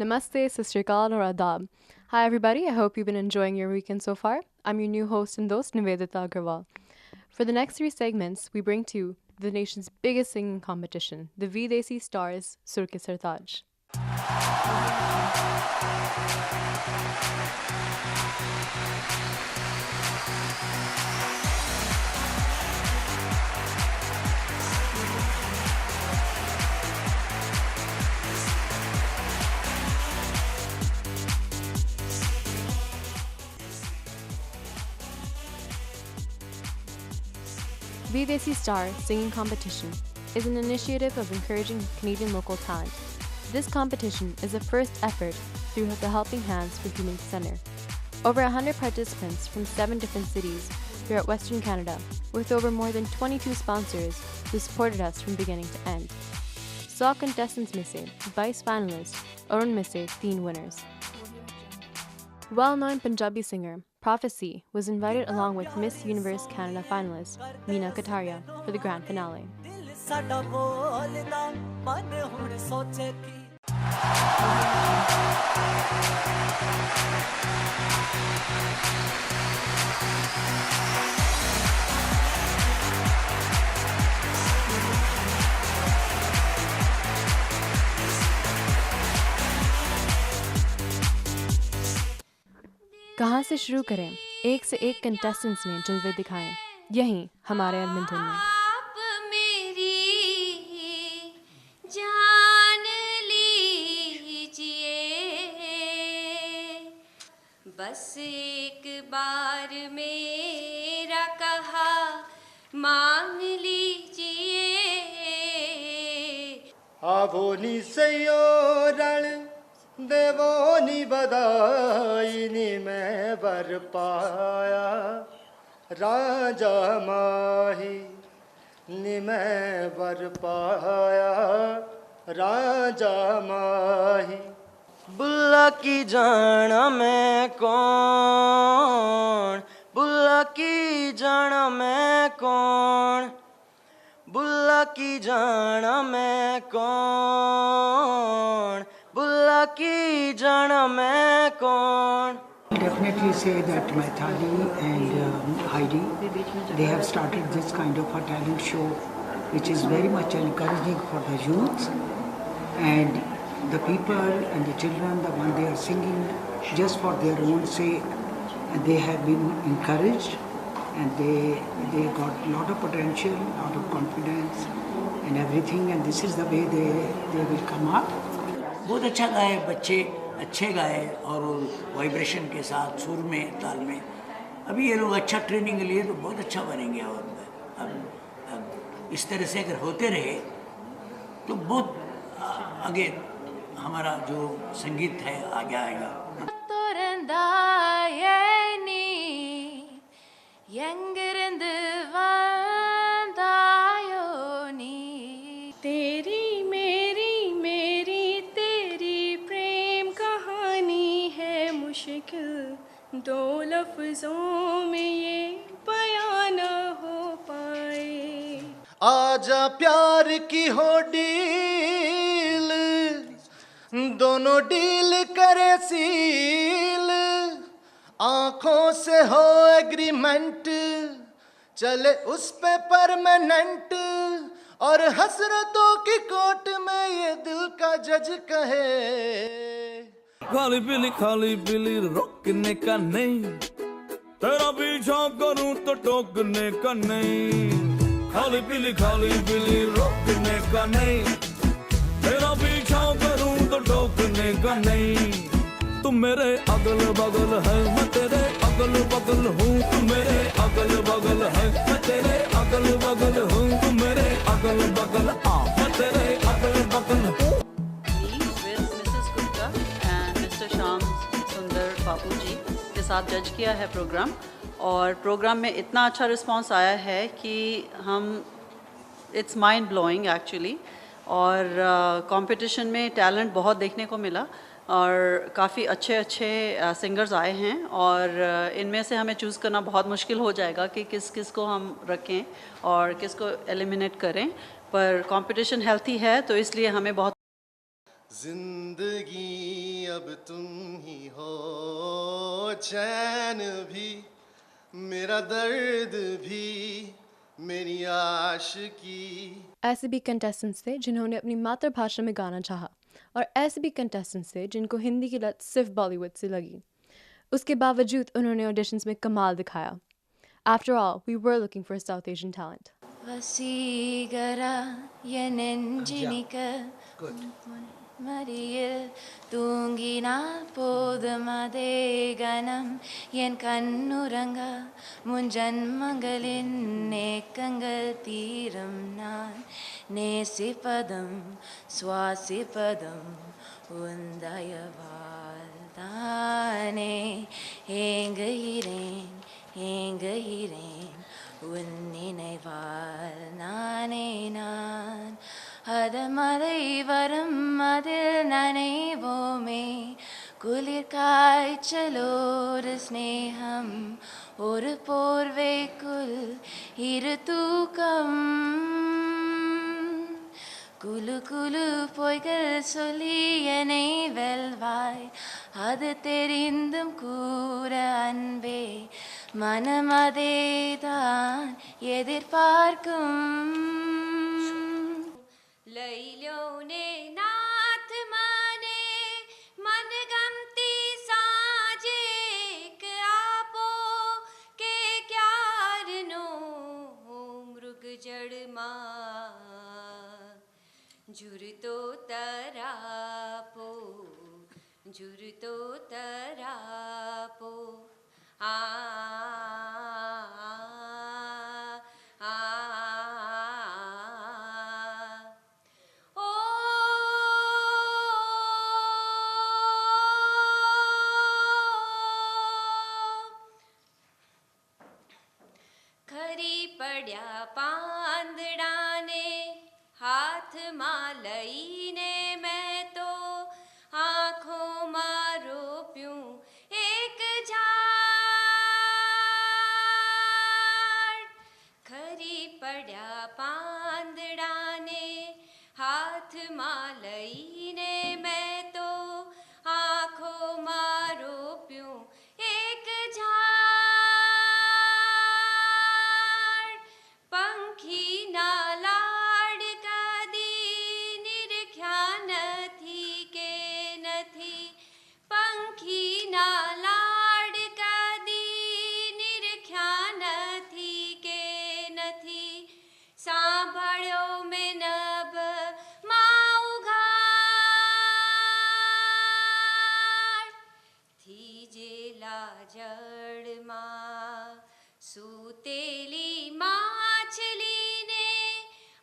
Namaste, Sistrikal, or Adab. Hi, everybody. I hope you've been enjoying your weekend so far. I'm your new host and host, Nivedita Agarwal. For the next 3 segments, we bring to you the nation's biggest singing competition, the Videsi Stars Sur Ke Sartaj. Videsi Star Singing Competition is an initiative of encouraging Canadian local talent. This competition is the first effort through the Helping Hands for Human Center. Over 100 participants from 7 different cities throughout Western Canada, with over more than 22 sponsors who supported us from beginning to end. 100 contestants में से 22 finalists और उनमें से 3 winners. Well-known Punjabi singer Prophecy was invited along with Miss Universe Canada finalist Meena Kataria for the grand finale. कहाँ से शुरू करें? एक से एक कंटेस्टेंट्स ने जलवे दिखाए यहीं हमारे एडमिंटन में। आप मेरी जान लीजिए, बस एक बार मेरा कहा मांग लीजिए। आवोनी सयोरण देवोनी बधाई नी मैं बर पाया राजा माही नी मैं बर पाया राजा माही। बुल्ला की जाना मैं कौन, बुल्ला की जाना मैं कौन, बुल्ला की जाना मैं कौन, बुल्ला की जाना मैं कौन। Definitely say that Maithali and Heidi, they have started this kind of a talent show, which is very much encouraging for the youth and the people and the children. The one they are singing just for their own sake, and they have been encouraged, and they got a lot of potential, a lot of confidence, and everything. And this is the way they will come up. बहुत अच्छा गाए बच्चे, अच्छे गाए और vibration के साथ सुर में ताल में। अभी ये लोग अच्छा ट्रेनिंग लिए तो बहुत अच्छा बनेंगे और अब इस तरह से अगर होते रहे तो बहुत आगे हमारा जो संगीत है आगे आएगा। तेरी मेरी मेरी तेरी प्रेम कहानी है मुश्किल, 2 लफ्जों में ये बयां न हो पाए। आजा प्यार की हो डील, दोनों डील करे सील, आंखों से हो एग्रीमेंट, चले उस पे परमानेंट, और हसरतों की कोर्ट में ये दिल का जज कहे। खाली पीली रोकने का नहीं, तेरा पीछा करूं तो टोकने का नहीं। खाली पीली रोकने का नहीं, तेरा पीछा करूं तो टोकने का नहीं। तुम मेरे अगल बगल है, मैं तेरे अगल बगल हूँ, तुम मेरे अगल बगल है, मैं तेरे अगल बगल हूँ, तुम मेरे अगल बगल मैं तेरे अगल बगल हूँ। with Mrs. Gupta and Mr. Shyam Sundar बापू जी के साथ जज किया है प्रोग्राम, और प्रोग्राम में इतना अच्छा रिस्पांस आया है कि हम इट्स माइंड ब्लोइंग एक्चुअली। और कंपटीशन में टैलेंट बहुत देखने को मिला और काफ़ी अच्छे सिंगर्स आए हैं, और इनमें से हमें चूज़ करना बहुत मुश्किल हो जाएगा कि किस किस को हम रखें और किस को एलिमिनेट करें, पर कंपटीशन हेल्थी है तो इसलिए हमें बहुत जिंदगी अब तुम ही हो, चैन भी मेरा दर्द भी मेरी आशिकी। ऐसे भी कंटेस्टेंट्स थे जिन्होंने अपनी मातृभाषा में गाना चाहा, और ऐसे भी कंटेस्टेंट्स थे जिनको हिंदी की लत सिर्फ बॉलीवुड से लगी। उसके बावजूद उन्होंने ऑडिशंस में कमाल दिखाया। After all, we were looking for a South Asian talent. Vaseegara என் நெஞ்சினிக்க மறியில் தூங்கினால் போதும் அதே கணம் என் கண்ணுறங்க முன் ஜன்மங்களின் நேக்கங்கள் தீரும் நான் நேசிப்பதும் சுவாசிப்பதும் உந்தயவால் தானே ஏங்குகிறேன் ஏங்குகிறேன் உன் நினைவால் நானே நான் அதமலை வரும் அதில் நனைவோமே குளிர் காய்ச்சலோடு ஸ்நேகம் ஒரு போர்வைக்குள் இரு தூக்கம் குலு குலு பொய்கள் சொல்லி என்னை வெல்வாய் அது தெரிந்தும் கூற அன்பே மனம் அதேதான் எதிர்பார்க்கும் लैलो ने नाथ माने मन गमती साजे आपो के क्यार नो मृग जड़ मां झुर तो तरापो झुर तो तरापो आ પાંદડાને હાથમાં લઈને મેં તો આંખોમાં રોપ્યું એક ઝાડ ખરી પડ્યા પાંદડાને હાથમાં લઈને મેં તો આંખોમાં રોપ્યું એક ઝાડ सूतेली माछलीने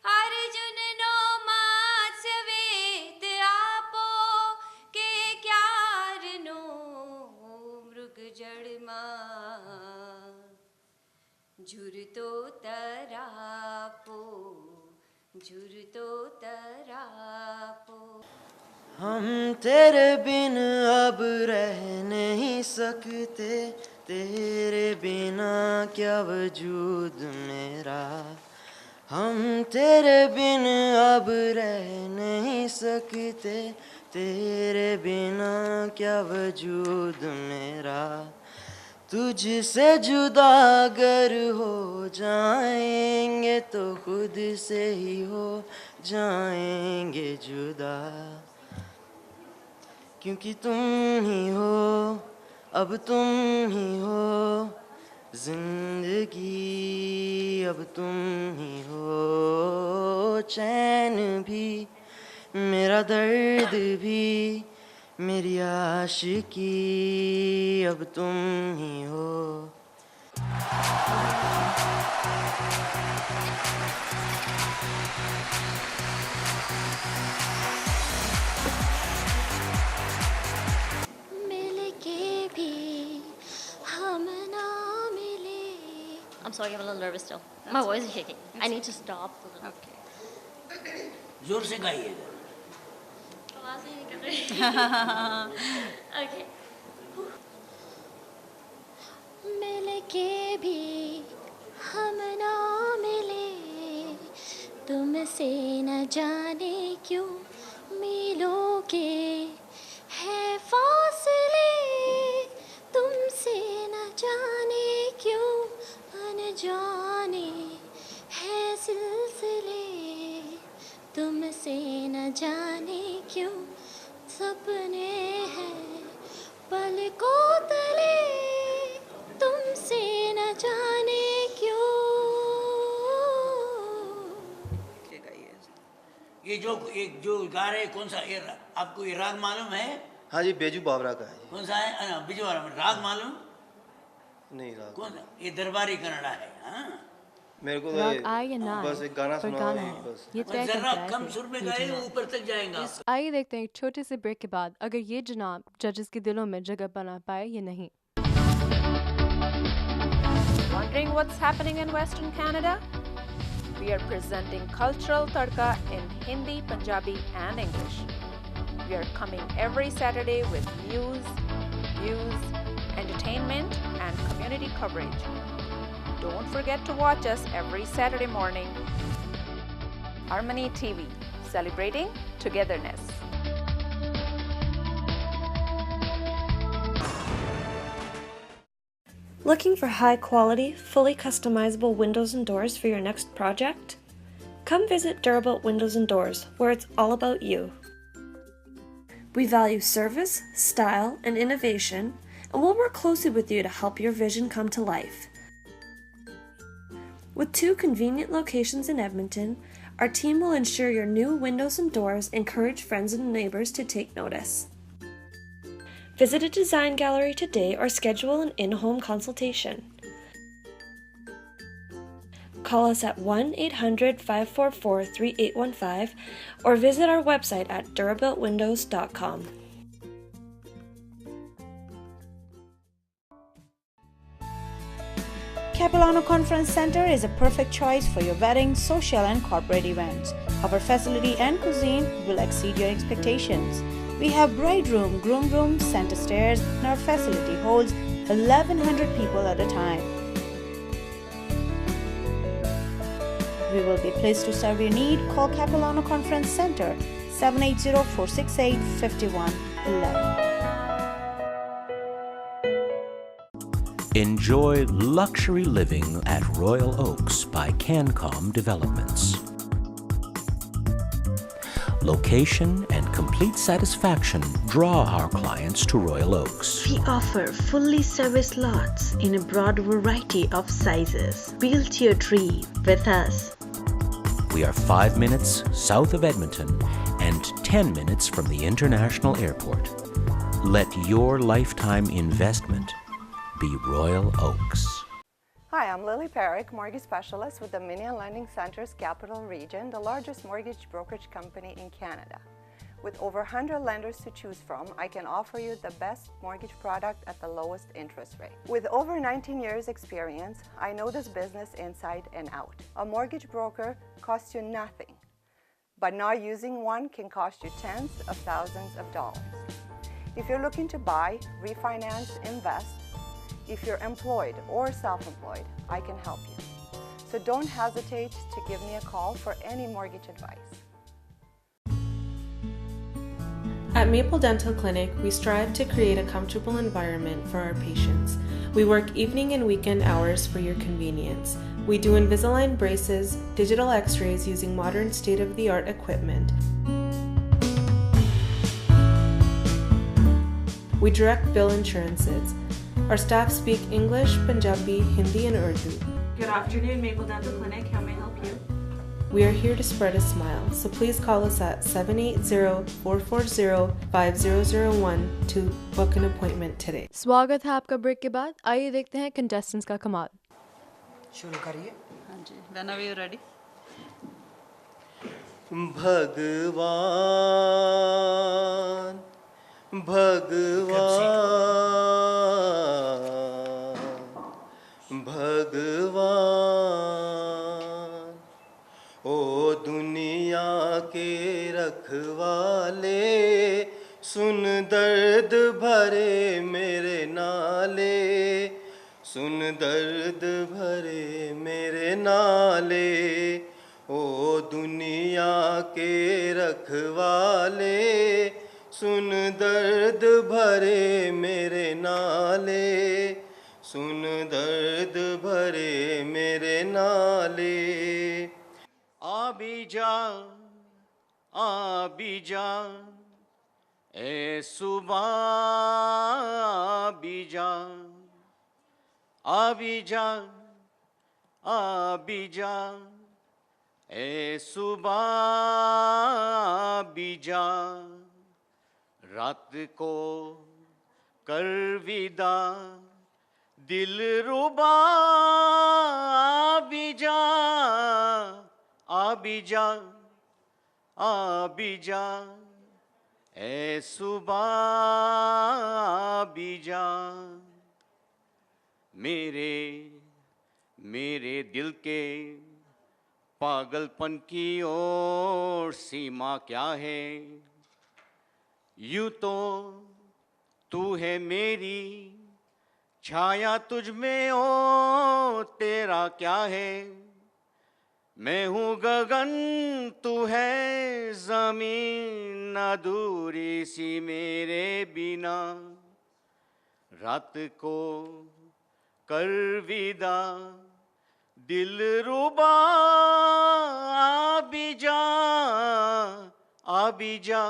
अर्जुननो मात्स्यवेद आपो के क्यारनो मृग जड़मा झुरतो तरापो झुरतो तरापो। हम तेरे बिन अब रह नहीं सकते, तेरे बिना क्या वजूद मेरा। हम तेरे बिन अब रह नहीं सकते, तेरे बिना क्या वजूद मेरा। तुझसे जुदा अगर हो जाएंगे तो खुद से ही हो जाएंगे जुदा, क्योंकि तुम ही हो, अब तुम ही हो जिंदगी, अब तुम ही हो चैन भी मेरा दर्द भी मेरी आशिकी, अब तुम ही हो। I'm sorry, I'm a little nervous still. My voice is shaking. I need to stop. Okay. जोर से गाइए। Okay. मिलके भी हम ना मिले, तुमसे न जाने क्यों मिलोगे है सपने हैं पलकों तले तुमसे न जाने क्यों। ये जो गा रहे कौन सा ये आपको ये राग मालूम है? हाँ जी, बेजू बावरा का है जी। कौन सा है? बिजू वाला राग मालूम नहीं राग कौन सा? ये दरबारी कन्नड़ा है। हाँ मेरे को राग आए या ना बस एक गाना पर सुना गाना है है बस। ये तय जरा करता है कम कि सुर में ये गाए जनाब। ऊपर तक जाएगा। आइए देखते हैं एक छोटे से ब्रेक के बाद अगर ये जनाब जजेस के दिलों में जगह बना पाए या नहीं। Wondering what's happening in Western Canada? We are presenting Cultural Tadka in Hindi, Punjabi, and English. We are coming every Saturday with news, views, entertainment, and community coverage. Don't forget to watch us every Saturday morning. Harmony TV, celebrating togetherness. Looking for high-quality, fully customizable windows and doors for your next project? Come visit Durabuilt Windows and Doors, where it's all about you. We value service, style, and innovation, and we'll work closely with you to help your vision come to life. With 2 convenient locations in Edmonton, our team will ensure your new windows and doors encourage friends and neighbors to take notice. Visit a design gallery today or schedule an in-home consultation. Call us at 1-800-544-3815 or visit our website at durabuiltwindows.com. Capilano Conference Center is a perfect choice for your wedding, social and corporate events. Our facility and cuisine will exceed your expectations. We have bride room, groom room, center stairs, and our facility holds 1,100 people at a time. We will be pleased to serve your need. Call Capilano Conference Center 780-468-5111. Enjoy luxury living at Royal Oaks by Cancom Developments. Location and complete satisfaction draw our clients to Royal Oaks. We offer fully serviced lots in a broad variety of sizes. Build your dream with us. We are 5 minutes south of Edmonton and 10 minutes from the International Airport. Let your lifetime investment be Royal Oaks. Hi, I'm Lily Perrick, mortgage specialist with Dominion Lending Centers Capital Region, the largest mortgage brokerage company in Canada. With over 100 lenders to choose from, I can offer you the best mortgage product at the lowest interest rate. With over 19 years experience, I know this business inside and out. A mortgage broker costs you nothing, but not using one can cost you tens of thousands of dollars. If you're looking to buy, refinance, invest, if you're employed or self-employed, I can help you. So don't hesitate to give me a call for any mortgage advice. At Maple Dental Clinic, we strive to create a comfortable environment for our patients. We work evening and weekend hours for your convenience. We do Invisalign braces, digital x-rays using modern state-of-the-art equipment. We direct bill insurances. Our staff speak English, Punjabi, Hindi, and Urdu. Good afternoon, Maple Dental Clinic. How may I help you? We are here to spread a smile, so please call us at 780-440-5001 to book an appointment today. स्वागत है आपका break के बाद। आइए देखते हैं contestants का कमाल। शुरू करिए। हाँ जी, whenever you're ready. भगवान भगवान भगवान ओ दुनिया के रखवाले सुन दर्द भरे मेरे नाले सुन दर्द भरे मेरे नाले ओ दुनिया के रखवाले सुन दर्द भरे मेरे नाले सुन दर्द भरे मेरे नाले आ भी जा ए सुबह भी जा, आ भी जा, आ भी जा, ए सुबह भी जा, रात को कर विदा, दिल रुबा आ भी जा, आ भी जा, आ भी जा, ए सुबह भी जा। मेरे दिल के पागलपन की ओर सीमा क्या है, यूं तो तू है मेरी छाया, तुझ में ओ तेरा क्या है, मैं हूँ गगन तू है जमीन, अधूरी सी मेरे बिना, रात को कर विदा, दिल रुबा आ भी जा, आ भी जा,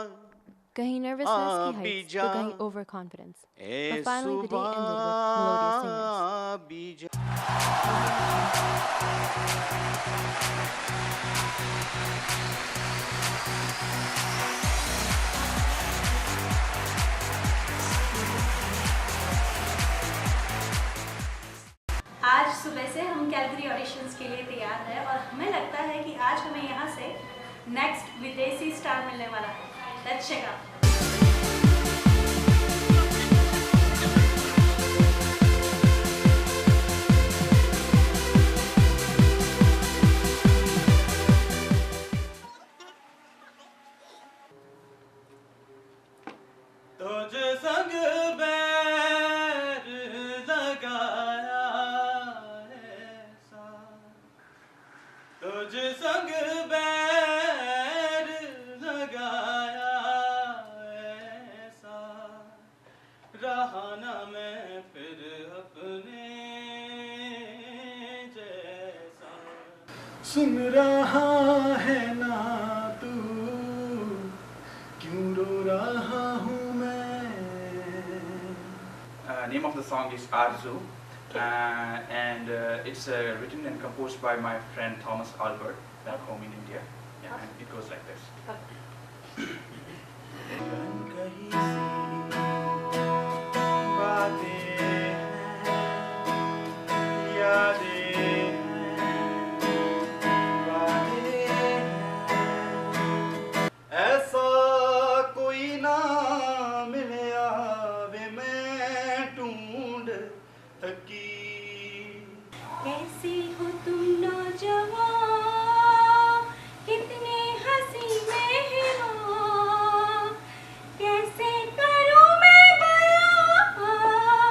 कहीं nervousness की heights तो कहीं overconfidence. But finally the day ended with melodious singers. आज सुबह से हम कैलगरी ऑडिशंस के लिए तैयार हैं और हमें लगता है कि आज हमें यहाँ से नेक्स्ट विदेशी स्टार मिलने वाला है। Let's check out. तुझे संग बैर लगाया ऐसा, तुझे संग बैर लगाया ऐसा, रहा ना मैं फिर अपने जैसा, सुन रहा है ना तू क्यों रो रहा हूँ। Name of the song is Arzu, and it's written and composed by my friend Thomas Albert back home in India. Yeah, and it goes like this. कैसी हो तुम नौजवान, कितने हंसी में हो, कैसे करूं मैं बयां,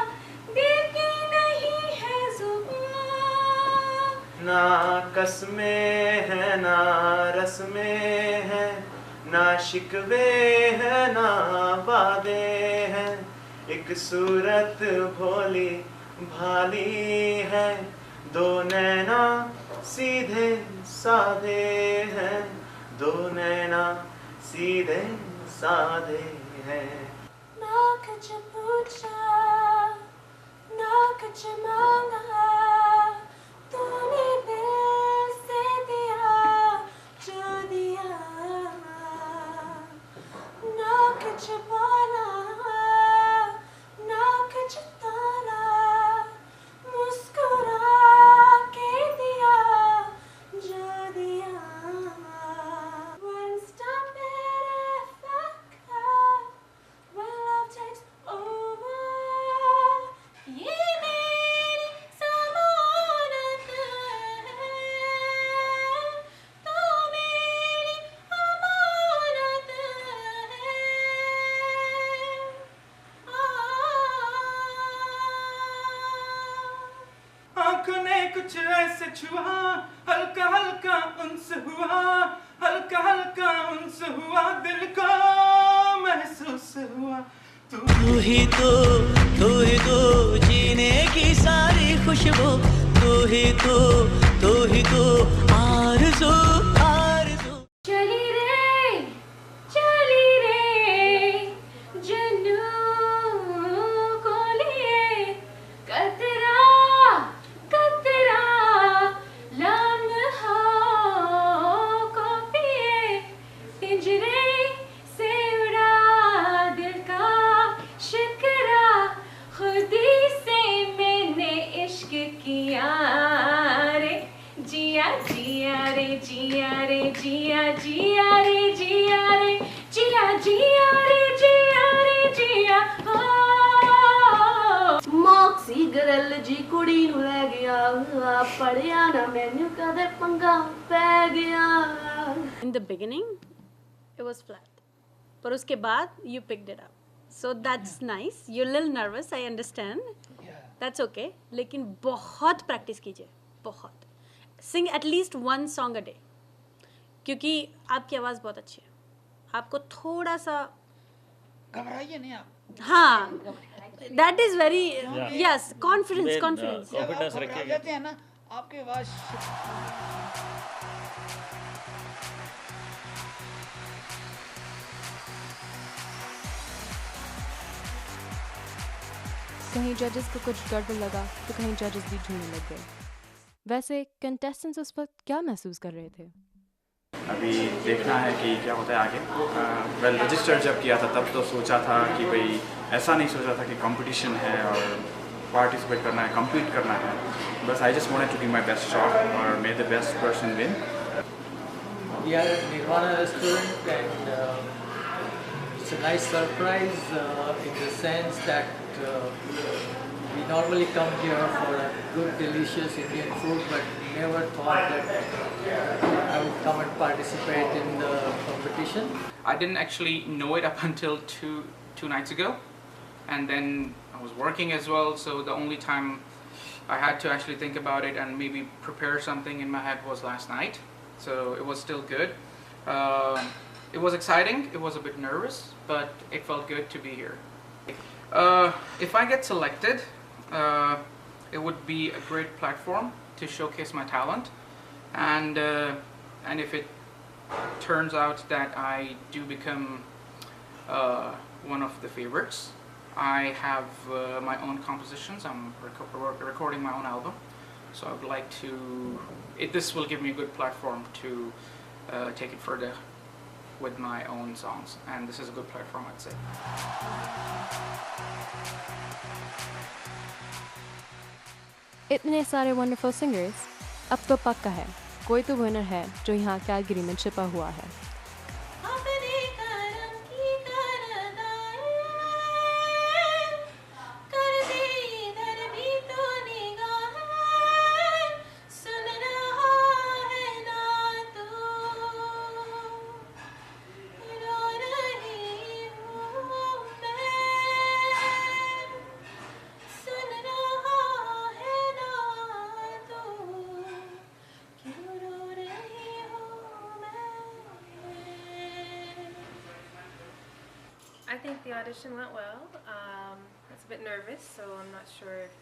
दिल की नहीं है जुबान। ना कसमें है ना रस्में है, ना शिकवे है ना वादे हैं, एक सूरत भोली भाली है, दो नैना सीधे साधे हैं, दो नैना सीधे साधे हैं। ना कुछ पूछा ना कुछ मांगा, तूने दिल से दिया जो दिया, ना कुछ बोला ना कुछ ताला, मुस्कुरा के दिया जो दिया। One step if I could, when love takes over, ये मेरी ज़मानत है, तू मेरी अमानत है। आँख ने कुछ ऐसे छुआ, हल्का हल्का उनसे हुआ, हल्का हल्का उनसे हुआ, दिल को महसूस हुआ। तू ही तो जीने की सारी खुशबू, तू ही तो आरज़ू आरज़ू। चली रे जी कुड़ी नू ले गया पढ़िया ना मैनू कदे पंगा पै गया. In the beginning it was flat, पर उसके बाद you picked it up, so that's nice. You're a little nervous, I understand. That's okay. लेकिन बहुत practice कीजिए, बहुत. Sing at least one song a day, क्योंकि आपकी आवाज़ बहुत अच्छी है. आपको थोड़ा सा घबराइए नहीं आप. हाँ, that is very yes, confidence. confidence रखिए. जाते हैं ना आपके आवाज़. कहीं जजेस को कुछ गड़बड़ लगा तो कहीं जजेस भी ढूंढने लग गए. वैसे कंटेस्टेंट्स उस वक्त क्या महसूस कर रहे थे? अभी देखना है कि क्या होता है आगे. वेल रजिस्टर जब किया था तब तो सोचा था कि भाई ऐसा नहीं सोचा था कि कंपटीशन है और पार्टिसिपेट करना है, compete करना है. बस I just wanted to give my best shot or may the best person win. We are at Nirvana restaurant and it's a nice surprise in the sense that we normally come here for a good, delicious Indian food, but never thought that I would come and participate in the competition. I didn't actually know it up until two nights ago, and then I was working as well, so the only time I had to actually think about it and maybe prepare something in my head was last night, so it was still good. It was exciting, it was a bit nervous, but it felt good to be here. If I get selected, it would be a great platform to showcase my talent, and if it turns out that I do become one of the favorites, I have my own compositions. I'm recording my own album, so I would like to. This will give me a good platform to take it further with my own songs, and this is a good platform, I'd say. इतने सारे wonderful singers, अब तो पक्का है कोई तो winner है जो यहाँ कैलगरी में छिपा हुआ है. I think the audition went well. I was a bit nervous, so I'm not sure if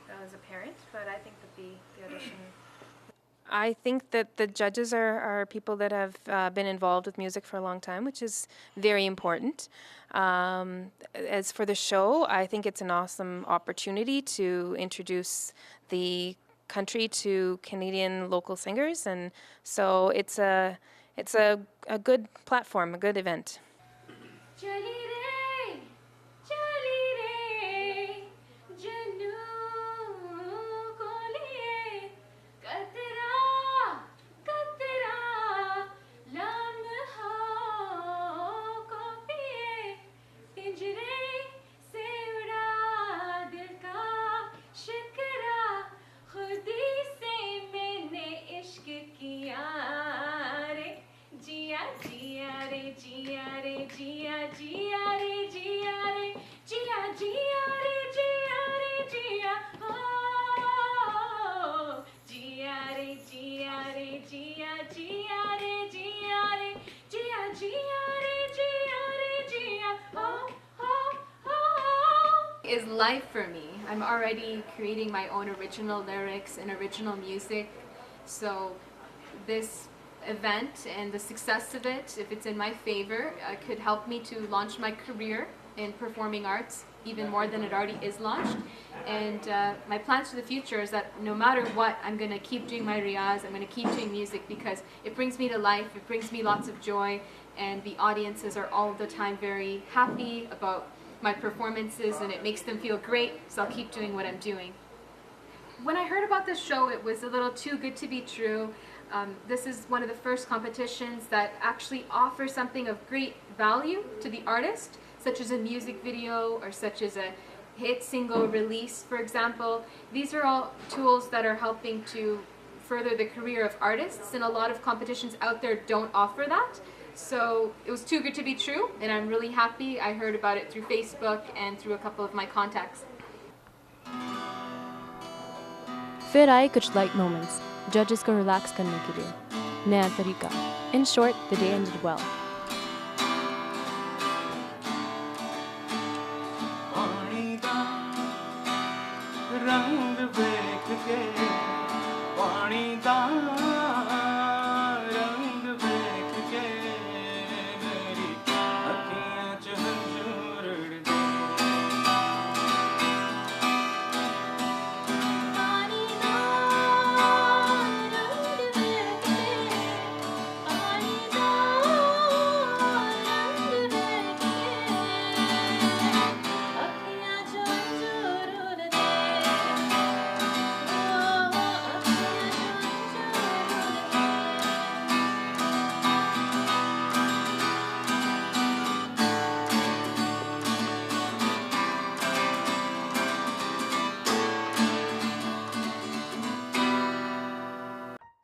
that was apparent, but I think that the audition... I think that the judges are people that have been involved with music for a long time, which is very important. As for the show, I think it's an awesome opportunity to introduce the country to Canadian local singers, and so it's a good platform, a good event. चली रे जनू को लिए कतरा कतरा लम्हा को पिए पिंजरे से उड़ा दिल का शिकरा खुदी से मैंने इश्क किया रे जिया जिया रे जिया रे जिया जिया रे जिया रे जिया जिया रे जिया रे जिया ओ जिया रे जिया रे जिया जिया रे जिया रे जिया जिया रे जिया रे जिया ओ is life for me. I'm already creating my own original lyrics and original music, so this event and the success of it, if it's in my favor, could help me to launch my career in performing arts even more than it already is launched. And my plans for the future is that no matter what, I'm going to keep doing my riyaz, I'm going to keep doing music because it brings me to life, it brings me lots of joy, and the audiences are all the time very happy about my performances and it makes them feel great, so I'll keep doing what I'm doing. When I heard about this show, it was a little too good to be true. This is one of the first competitions that actually offers something of great value to the artist, such as a music video or such as a hit single release, for example. These are all tools that are helping to further the career of artists, and a lot of competitions out there don't offer that. So it was too good to be true, and I'm really happy I heard about it through Facebook and through a couple of my contacts. फिर आए कुछ light moments जजेस को relax करने के लिए नया तरीका. In short, the day ended well.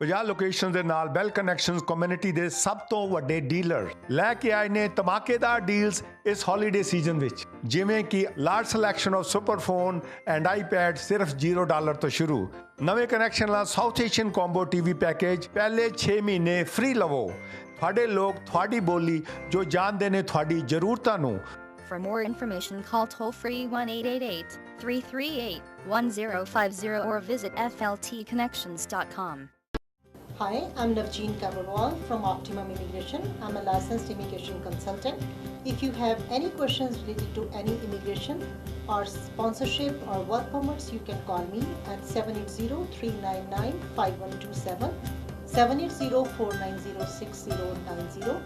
ਪੰਜਾਹ ਲੋਕੇਸ਼ਨ ਦੇ ਨਾਲ ਵੈਲ ਕਨੈਕਸ਼ਨਸ ਕਮਿਊਨਿਟੀ ਦੇ ਸਭ ਤੋਂ ਵੱਡੇ ਡੀਲਰ ਲੈ ਕੇ ਆਏ ਨੇ ਧਮਾਕੇਦਾਰ ਡੀਲਸ ਇਸ ਹੌਲੀਡੇ ਸੀਜ਼ਨ ਵਿੱਚ, ਜਿਵੇਂ ਕਿ large selection of superphone and iPad ਸਿਰਫ $0 ਤੋਂ ਸ਼ੁਰੂ. ਨਵੇਂ ਕਨੈਕਸ਼ਨ ਨਾਲ South Asian combo TV package ਪਹਿਲੇ 6 ਮਹੀਨੇ ਫ੍ਰੀ ਲਵੋ. ਤੁਹਾਡੇ ਲੋਕ ਤੁਹਾਡੀ ਬੋਲੀ ਜੋ ਜਾਣਦੇ ਨੇ ਤੁਹਾਡੀ ਜ਼ਰੂਰਤਾਂ ਨੂੰ. For more information, call toll-free 1-888-338-1050 or visit fltconnections.com. Hi, I'm Navjeen Kabarwal from Optimum Immigration. I'm a licensed immigration consultant. If you have any questions related to any immigration or sponsorship or work permits, you can call me at 780-399-5127, 780-490-6090,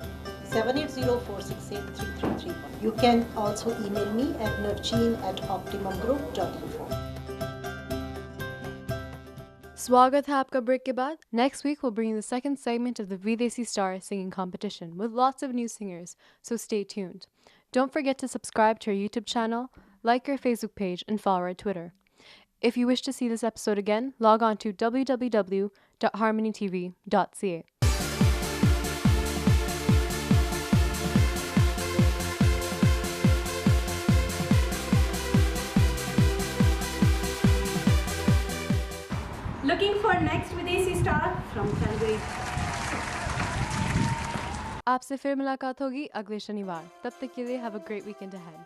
780-468-3331. You can also email me at navjeen@optimumgroup.info. Swagat hai aapka break ke baad. Next week we'll bring you the second segment of the Videsi Star singing competition with lots of new singers, so stay tuned. Don't forget to subscribe to our YouTube channel, like our Facebook page, and follow our Twitter. If you wish to see this episode again, log on to www.harmonytv.ca. Looking for next Videsi Star from Calgary. आपसे फिर मुलाकात होगी अगले शनिवार. तब तक के लिए have a great weekend ahead.